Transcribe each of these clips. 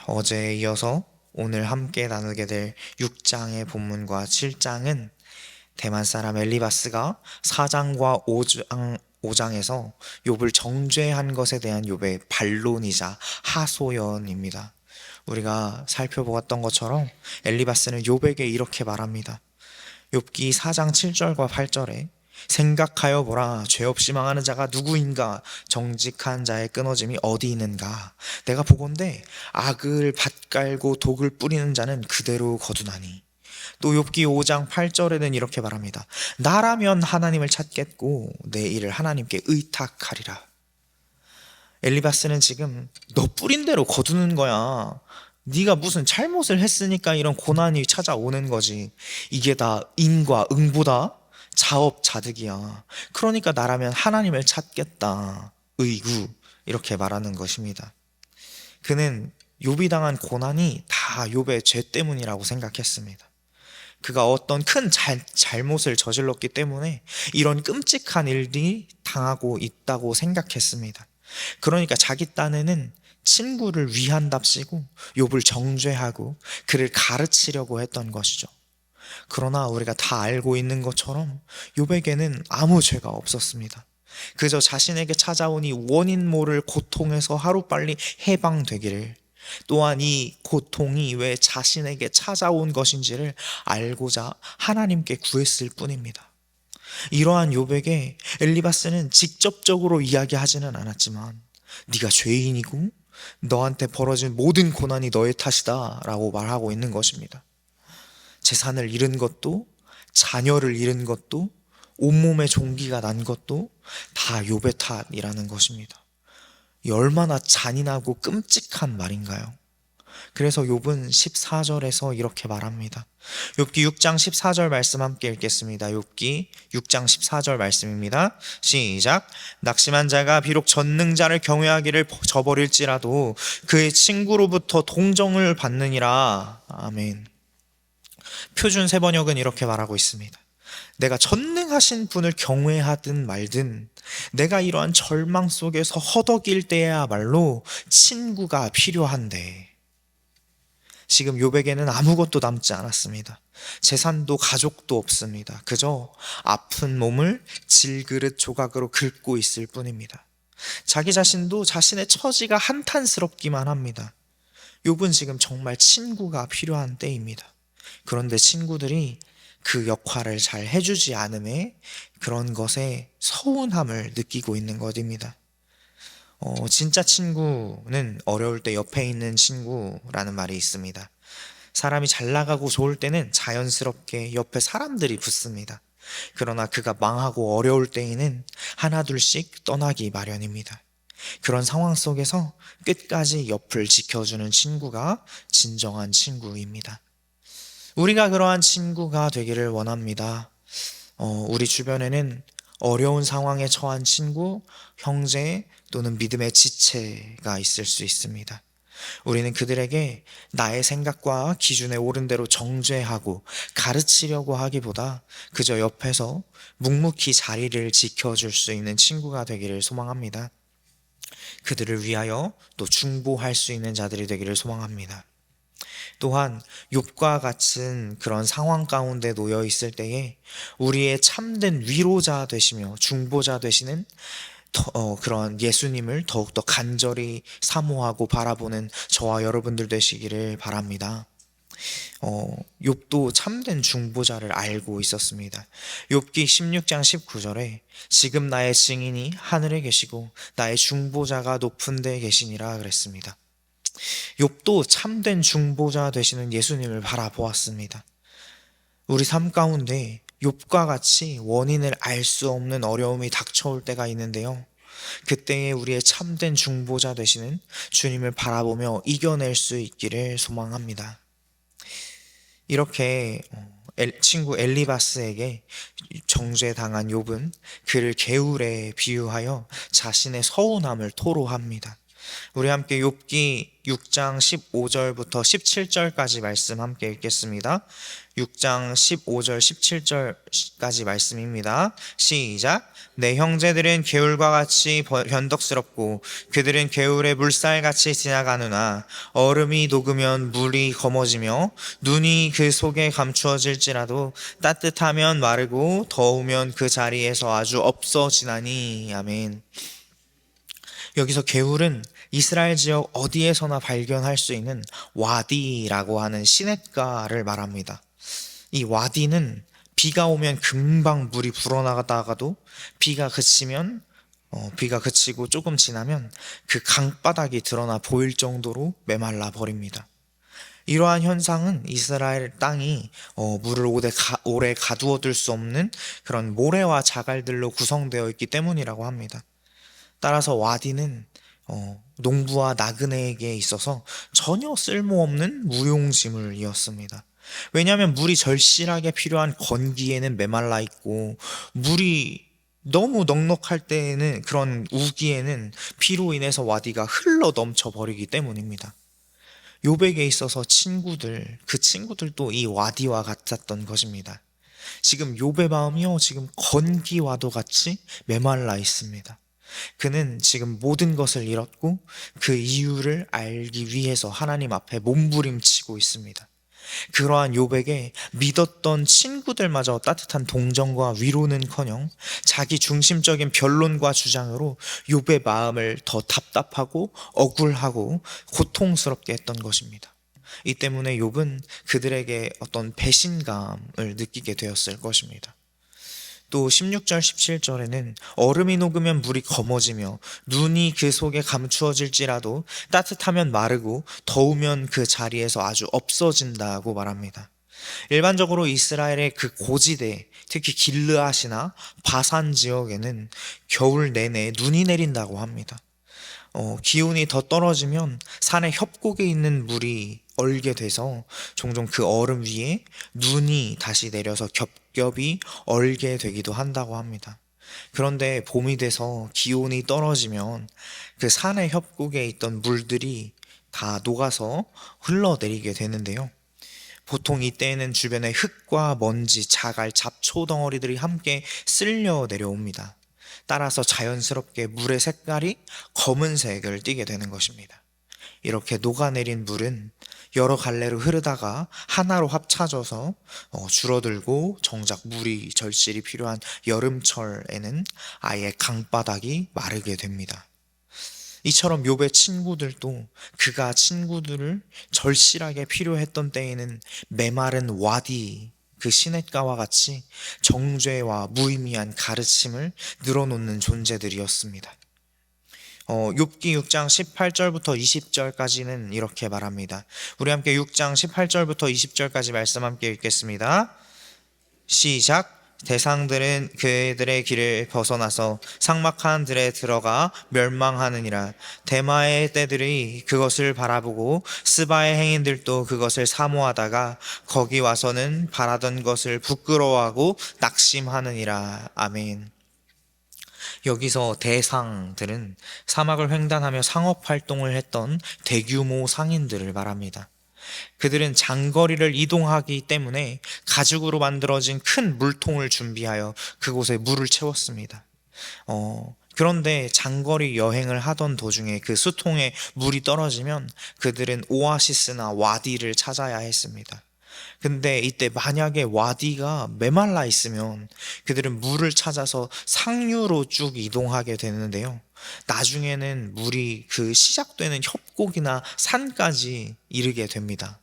어제에 이어서 오늘 함께 나누게 될 6장의 본문과 7장은 대만 사람 엘리바스가 4장과 5장에서 욥을 정죄한 것에 대한 욥의 반론이자 하소연입니다. 우리가 살펴보았던 것처럼 엘리바스는 욥에게 이렇게 말합니다. 욥기 4장 7절과 8절에 생각하여 보라, 죄 없이 망하는 자가 누구인가? 정직한 자의 끊어짐이 어디 있는가? 내가 보건대 악을 밭갈고 독을 뿌리는 자는 그대로 거두나니. 또 욥기 5장 8절에는 이렇게 말합니다. 나라면 하나님을 찾겠고 내 일을 하나님께 의탁하리라. 엘리바스는 지금 너 뿌린 대로 거두는 거야. 네가 무슨 잘못을 했으니까 이런 고난이 찾아오는 거지. 이게 다 인과 응보다 자업자득이야. 그러니까 나라면 하나님을 찾겠다. 의구, 이렇게 말하는 것입니다. 그는 욥이 당한 고난이 다 욥의 죄 때문이라고 생각했습니다. 그가 어떤 큰 잘못을 저질렀기 때문에 이런 끔찍한 일이 당하고 있다고 생각했습니다. 그러니까 자기 딴에는 친구를 위한답시고 욥을 정죄하고 그를 가르치려고 했던 것이죠. 그러나 우리가 다 알고 있는 것처럼 욥에게는 아무 죄가 없었습니다. 그저 자신에게 찾아온 이 원인 모를 고통에서 하루빨리 해방되기를, 또한 이 고통이 왜 자신에게 찾아온 것인지를 알고자 하나님께 구했을 뿐입니다. 이러한 욥에게 엘리바스는 직접적으로 이야기하지는 않았지만 네가 죄인이고 너한테 벌어진 모든 고난이 너의 탓이다 라고 말하고 있는 것입니다. 재산을 잃은 것도, 자녀를 잃은 것도, 온몸에 종기가 난 것도 다 욥의 탓이라는 것입니다. 얼마나 잔인하고 끔찍한 말인가요? 그래서 욥은 14절에서 이렇게 말합니다. 욥기 6장 14절 말씀 함께 읽겠습니다. 욥기 6장 14절 말씀입니다. 시작. 낙심한 자가 비록 전능자를 경외하기를 저버릴지라도 그의 친구로부터 동정을 받느니라. 아멘. 표준 세번역은 이렇게 말하고 있습니다. 내가 전능하신 분을 경외하든 말든 내가 이러한 절망 속에서 허덕일 때야말로 친구가 필요한데, 지금 욥에게는 아무것도 남지 않았습니다. 재산도 가족도 없습니다. 그저 아픈 몸을 질그릇 조각으로 긁고 있을 뿐입니다. 자기 자신도 자신의 처지가 한탄스럽기만 합니다. 욥은 지금 정말 친구가 필요한 때입니다. 그런데 친구들이 그 역할을 잘 해주지 않음에 그런 것에 서운함을 느끼고 있는 것입니다. 진짜 친구는 어려울 때 옆에 있는 친구라는 말이 있습니다. 사람이 잘 나가고 좋을 때는 자연스럽게 옆에 사람들이 붙습니다. 그러나 그가 망하고 어려울 때에는 하나둘씩 떠나기 마련입니다. 그런 상황 속에서 끝까지 옆을 지켜주는 친구가 진정한 친구입니다. 우리가 그러한 친구가 되기를 원합니다. 우리 주변에는 어려운 상황에 처한 친구, 형제 또는 믿음의 지체가 있을 수 있습니다. 우리는 그들에게 나의 생각과 기준에 옳은 대로 정죄하고 가르치려고 하기보다 그저 옆에서 묵묵히 자리를 지켜줄 수 있는 친구가 되기를 소망합니다. 그들을 위하여 또 중보할 수 있는 자들이 되기를 소망합니다. 또한 욥과 같은 그런 상황 가운데 놓여 있을 때에 우리의 참된 위로자 되시며 중보자 되시는 그런 예수님을 더욱더 간절히 사모하고 바라보는 저와 여러분들 되시기를 바랍니다. 욥도 참된 중보자를 알고 있었습니다. 욥기 16장 19절에 지금 나의 증인이 하늘에 계시고 나의 중보자가 높은 데 계시니라 그랬습니다. 욥도 참된 중보자 되시는 예수님을 바라보았습니다. 우리 삶 가운데 욥과 같이 원인을 알 수 없는 어려움이 닥쳐올 때가 있는데요, 그때에 우리의 참된 중보자 되시는 주님을 바라보며 이겨낼 수 있기를 소망합니다. 이렇게 친구 엘리바스에게 정죄당한 욥은 그를 개울에 비유하여 자신의 서운함을 토로합니다. 우리 함께 욥기 6장 15절부터 17절까지 말씀 함께 읽겠습니다. 6장 15절 17절까지 말씀입니다. 시작. 내 형제들은 개울과 같이 변덕스럽고 그들은 개울의 물살같이 지나가느나 얼음이 녹으면 물이 검어지며 눈이 그 속에 감추어질지라도 따뜻하면 마르고 더우면 그 자리에서 아주 없어지나니. 아멘. 여기서 개울은 이스라엘 지역 어디에서나 발견할 수 있는 와디라고 하는 시냇가를 말합니다. 이 와디는 비가 오면 금방 물이 불어나가다가도 비가 그치고 조금 지나면 그 강바닥이 드러나 보일 정도로 메말라 버립니다. 이러한 현상은 이스라엘 땅이 물을 오래 가두어둘 수 없는 그런 모래와 자갈들로 구성되어 있기 때문이라고 합니다. 따라서 와디는 농부와 나그네에게 있어서 전혀 쓸모없는 무용지물이었습니다. 왜냐하면 물이 절실하게 필요한 건기에는 메말라 있고, 물이 너무 넉넉할 때에는, 그런 우기에는 비로 인해서 와디가 흘러 넘쳐 버리기 때문입니다. 욥에게 있어서 그 친구들도 이 와디와 같았던 것입니다. 지금 욥의 마음이요, 지금 건기와도 같이 메말라 있습니다. 그는 지금 모든 것을 잃었고 그 이유를 알기 위해서 하나님 앞에 몸부림치고 있습니다. 그러한 욥에게 믿었던 친구들마저 따뜻한 동정과 위로는커녕 자기 중심적인 변론과 주장으로 욥의 마음을 더 답답하고 억울하고 고통스럽게 했던 것입니다. 이 때문에 욥은 그들에게 어떤 배신감을 느끼게 되었을 것입니다. 또 16절 17절에는 얼음이 녹으면 물이 검어지며 눈이 그 속에 감추어질지라도 따뜻하면 마르고 더우면 그 자리에서 아주 없어진다고 말합니다. 일반적으로 이스라엘의 그 고지대, 특히 길르앗이나 바산 지역에는 겨울 내내 눈이 내린다고 합니다. 기온이 더 떨어지면 산의 협곡에 있는 물이 얼게 돼서 종종 그 얼음 위에 눈이 다시 내려서 겹겹이 얼게 되기도 한다고 합니다. 그런데 봄이 돼서 기온이 떨어지면 그 산의 협곡에 있던 물들이 다 녹아서 흘러내리게 되는데요. 보통 이때에는 주변에 흙과 먼지, 자갈, 잡초 덩어리들이 함께 쓸려 내려옵니다. 따라서 자연스럽게 물의 색깔이 검은색을 띠게 되는 것입니다. 이렇게 녹아내린 물은 여러 갈래로 흐르다가 하나로 합쳐져서 줄어들고, 정작 물이 절실히 필요한 여름철에는 아예 강바닥이 마르게 됩니다. 이처럼 욥의 친구들도 그가 친구들을 절실하게 필요했던 때에는 메마른 와디, 그 시냇가와 같이 정죄와 무의미한 가르침을 늘어놓는 존재들이었습니다. 욥기 6장 18절부터 20절까지는 이렇게 말합니다. 우리 함께 6장 18절부터 20절까지 말씀 함께 읽겠습니다. 시작. 대상들은 그들의 길을 벗어나서 삭막한 들에 들어가 멸망하느니라. 대마의 떼들이 그것을 바라보고 스바의 행인들도 그것을 사모하다가 거기 와서는 바라던 것을 부끄러워하고 낙심하느니라. 아멘. 여기서 대상들은 사막을 횡단하며 상업활동을 했던 대규모 상인들을 말합니다. 그들은 장거리를 이동하기 때문에 가죽으로 만들어진 큰 물통을 준비하여 그곳에 물을 채웠습니다. 그런데 장거리 여행을 하던 도중에 그 수통에 물이 떨어지면 그들은 오아시스나 와디를 찾아야 했습니다. 근데 이때 만약에 와디가 메말라 있으면 그들은 물을 찾아서 상류로 쭉 이동하게 되는데요. 나중에는 물이 그 시작되는 협곡이나 산까지 이르게 됩니다.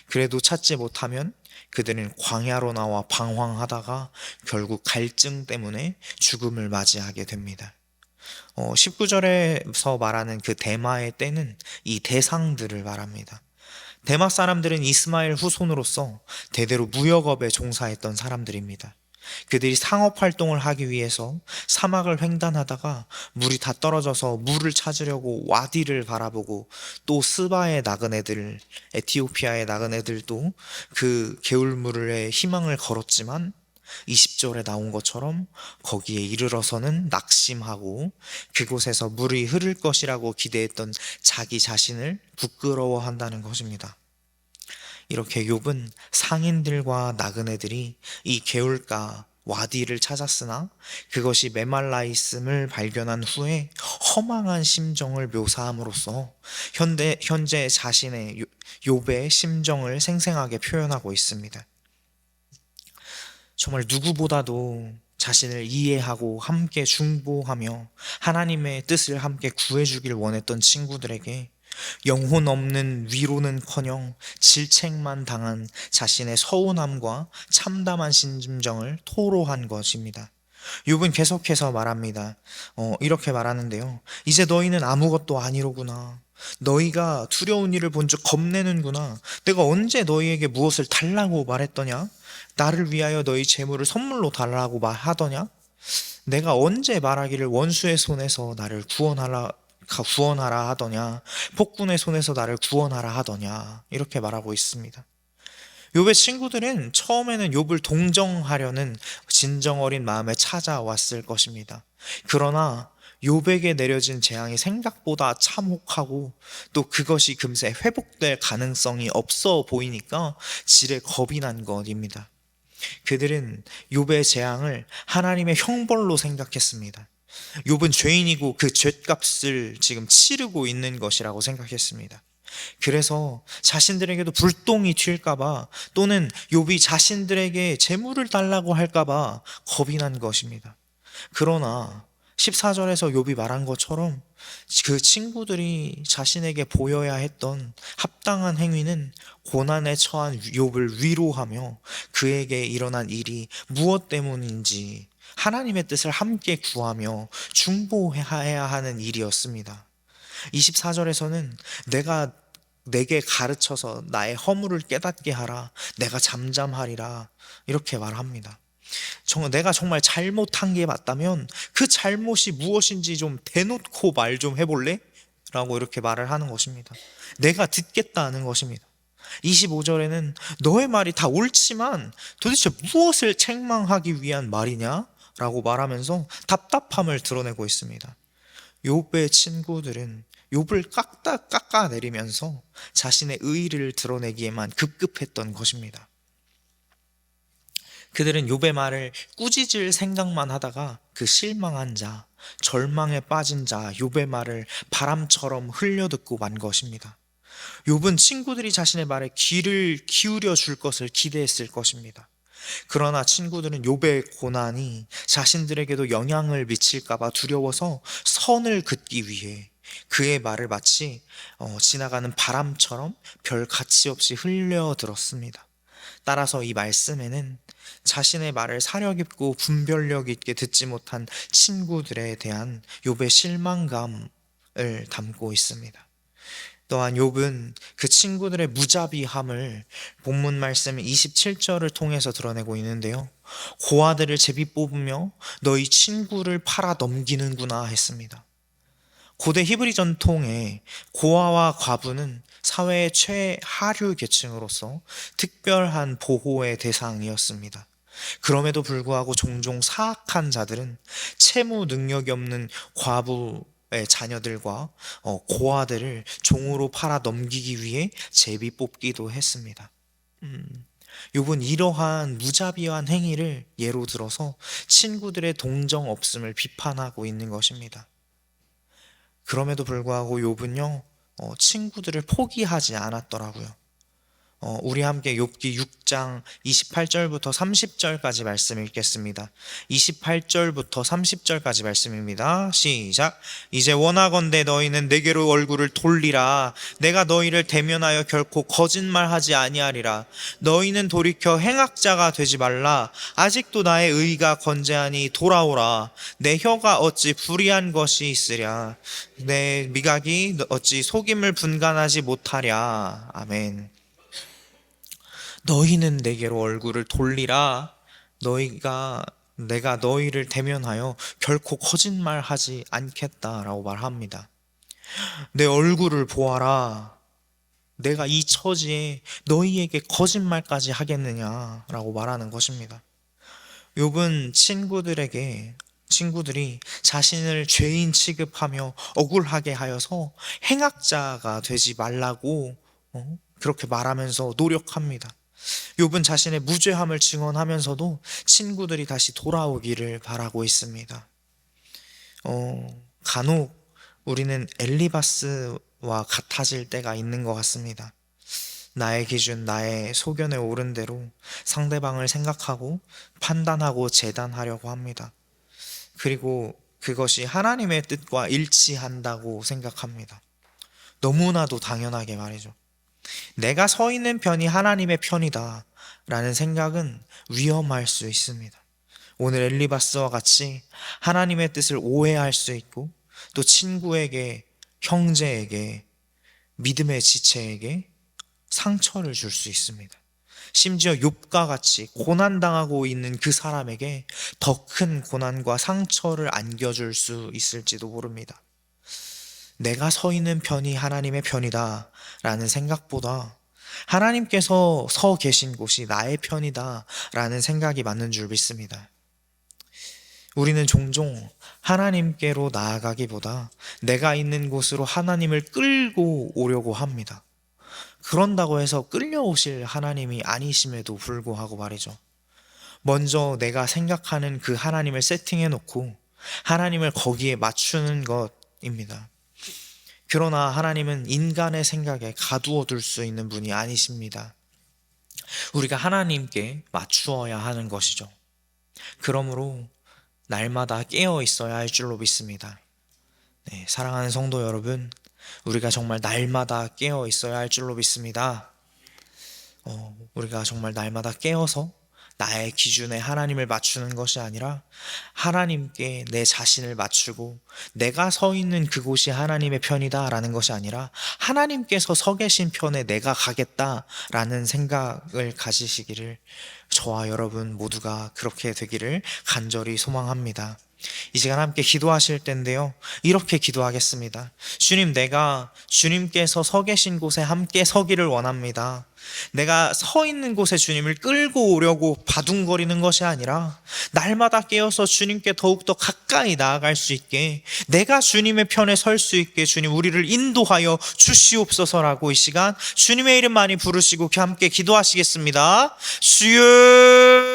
그래도 찾지 못하면 그들은 광야로 나와 방황하다가 결국 갈증 때문에 죽음을 맞이하게 됩니다. 19절에서 말하는 그 대마의 때는 이 대상들을 말합니다. 대마 사람들은 이스마엘 후손으로서 대대로 무역업에 종사했던 사람들입니다. 그들이 상업활동을 하기 위해서 사막을 횡단하다가 물이 다 떨어져서 물을 찾으려고 와디를 바라보고, 또 스바의 나그네들, 에티오피아의 나그네들도 그 개울물에 희망을 걸었지만 20절에 나온 것처럼 거기에 이르러서는 낙심하고 그곳에서 물이 흐를 것이라고 기대했던 자기 자신을 부끄러워한다는 것입니다. 이렇게 욥은 상인들과 나그네들이 이 개울가 와디를 찾았으나 그것이 메말라 있음을 발견한 후에 허망한 심정을 묘사함으로써 현재 자신의 욥의 심정을 생생하게 표현하고 있습니다. 정말 누구보다도 자신을 이해하고 함께 중보하며 하나님의 뜻을 함께 구해주길 원했던 친구들에게 영혼 없는 위로는커녕 질책만 당한 자신의 서운함과 참담한 심정을 토로한 것입니다. 욥은 계속해서 말합니다. 이렇게 말하는데요. 이제 너희는 아무것도 아니로구나. 너희가 두려운 일을 본 즉 겁내는구나. 내가 언제 너희에게 무엇을 달라고 말했더냐? 나를 위하여 너희 재물을 선물로 달라고 말하더냐? 내가 언제 말하기를 원수의 손에서 나를 구원하라 하더냐? 폭군의 손에서 나를 구원하라 하더냐? 이렇게 말하고 있습니다. 욥의 친구들은 처음에는 욥을 동정하려는 진정 어린 마음에 찾아왔을 것입니다. 그러나 욥에게 내려진 재앙이 생각보다 참혹하고 또 그것이 금세 회복될 가능성이 없어 보이니까 지레 겁이 난 것입니다. 그들은 욥의 재앙을 하나님의 형벌로 생각했습니다. 욥은 죄인이고 그 죗값을 지금 치르고 있는 것이라고 생각했습니다. 그래서 자신들에게도 불똥이 튈까봐 또는 욥이 자신들에게 재물을 달라고 할까봐 겁이 난 것입니다. 그러나 14절에서 욥이 말한 것처럼 그 친구들이 자신에게 보여야 했던 합당한 행위는 고난에 처한 욥을 위로하며 그에게 일어난 일이 무엇 때문인지 하나님의 뜻을 함께 구하며 중보해야 하는 일이었습니다. 24절에서는 내가 내게 가르쳐서 나의 허물을 깨닫게 하라. 내가 잠잠하리라. 이렇게 말합니다. 내가 정말 잘못한 게 맞다면 그 잘못이 무엇인지 좀 대놓고 말 좀 해볼래? 라고 이렇게 말을 하는 것입니다. 내가 듣겠다는 것입니다. 25절에는 너의 말이 다 옳지만 도대체 무엇을 책망하기 위한 말이냐? 라고 말하면서 답답함을 드러내고 있습니다. 욥의 친구들은 욥을 깎아내리면서 자신의 의의를 드러내기에만 급급했던 것입니다. 그들은 욥의 말을 꾸짖을 생각만 하다가 그 실망한 자, 절망에 빠진 자 욥의 말을 바람처럼 흘려듣고 만 것입니다. 욥은 친구들이 자신의 말에 귀를 기울여 줄 것을 기대했을 것입니다. 그러나 친구들은 욥의 고난이 자신들에게도 영향을 미칠까봐 두려워서 선을 긋기 위해 그의 말을 마치 지나가는 바람처럼 별 가치 없이 흘려들었습니다. 따라서 이 말씀에는 자신의 말을 사려 깊고 분별력 있게 듣지 못한 친구들에 대한 욥의 실망감을 담고 있습니다. 또한 욥은 그 친구들의 무자비함을 본문 말씀 27절을 통해서 드러내고 있는데요. 고아들을 제비 뽑으며 너희 친구를 팔아 넘기는구나 했습니다. 고대 히브리 전통에 고아와 과부는 사회의 최하류 계층으로서 특별한 보호의 대상이었습니다. 그럼에도 불구하고 종종 사악한 자들은 채무 능력이 없는 과부의 자녀들과 고아들을 종으로 팔아 넘기기 위해 제비 뽑기도 했습니다. 욥은 이러한 무자비한 행위를 예로 들어서 친구들의 동정 없음을 비판하고 있는 것입니다. 그럼에도 불구하고 욥은요 친구들을 포기하지 않았더라고요. 우리 함께 욥기 6장 28절부터 30절까지 말씀 읽겠습니다. 28절부터 30절까지 말씀입니다. 시작. 이제 원하건대 너희는 내게로 얼굴을 돌리라. 내가 너희를 대면하여 결코 거짓말하지 아니하리라. 너희는 돌이켜 행악자가 되지 말라. 아직도 나의 의가 건재하니 돌아오라. 내 혀가 어찌 불의한 것이 있으랴. 내 미각이 어찌 속임을 분간하지 못하랴. 아멘. 너희는 내게로 얼굴을 돌리라. 내가 너희를 대면하여 결코 거짓말하지 않겠다라고 말합니다. 내 얼굴을 보아라. 내가 이 처지에 너희에게 거짓말까지 하겠느냐라고 말하는 것입니다. 욥은 친구들이 자신을 죄인 취급하며 억울하게 하여서 행악자가 되지 말라고 그렇게 말하면서 노력합니다. 욥은 자신의 무죄함을 증언하면서도 친구들이 다시 돌아오기를 바라고 있습니다. 간혹 우리는 엘리바스와 같아질 때가 있는 것 같습니다. 나의 기준, 나의 소견에 오른 대로 상대방을 생각하고 판단하고 재단하려고 합니다. 그리고 그것이 하나님의 뜻과 일치한다고 생각합니다. 너무나도 당연하게 말이죠. 내가 서 있는 편이 하나님의 편이다 라는 생각은 위험할 수 있습니다. 오늘 엘리바스와 같이 하나님의 뜻을 오해할 수 있고, 또 친구에게, 형제에게, 믿음의 지체에게 상처를 줄 수 있습니다. 심지어 욥과 같이 고난당하고 있는 그 사람에게 더 큰 고난과 상처를 안겨줄 수 있을지도 모릅니다. 내가 서 있는 편이 하나님의 편이다 라는 생각보다 하나님께서 서 계신 곳이 나의 편이다 라는 생각이 맞는 줄 믿습니다. 우리는 종종 하나님께로 나아가기보다 내가 있는 곳으로 하나님을 끌고 오려고 합니다. 그런다고 해서 끌려오실 하나님이 아니심에도 불구하고 말이죠. 먼저 내가 생각하는 그 하나님을 세팅해 놓고 하나님을 거기에 맞추는 것입니다. 그러나 하나님은 인간의 생각에 가두어 둘 수 있는 분이 아니십니다. 우리가 하나님께 맞추어야 하는 것이죠. 그러므로 날마다 깨어 있어야 할 줄로 믿습니다. 네, 사랑하는 성도 여러분, 우리가 정말 날마다 깨어 있어야 할 줄로 믿습니다. 우리가 정말 날마다 깨어서 나의 기준에 하나님을 맞추는 것이 아니라 하나님께 내 자신을 맞추고, 내가 서 있는 그곳이 하나님의 편이다 라는 것이 아니라 하나님께서 서 계신 편에 내가 가겠다라는 생각을 가지시기를, 저와 여러분 모두가 그렇게 되기를 간절히 소망합니다. 이 시간 함께 기도하실 텐데요, 이렇게 기도하겠습니다. 주님, 내가 주님께서 서 계신 곳에 함께 서기를 원합니다. 내가 서 있는 곳에 주님을 끌고 오려고 바둥거리는 것이 아니라 날마다 깨어서 주님께 더욱더 가까이 나아갈 수 있게, 내가 주님의 편에 설 수 있게 주님 우리를 인도하여 주시옵소서라고 이 시간 주님의 이름 많이 부르시고 함께 기도하시겠습니다. 주여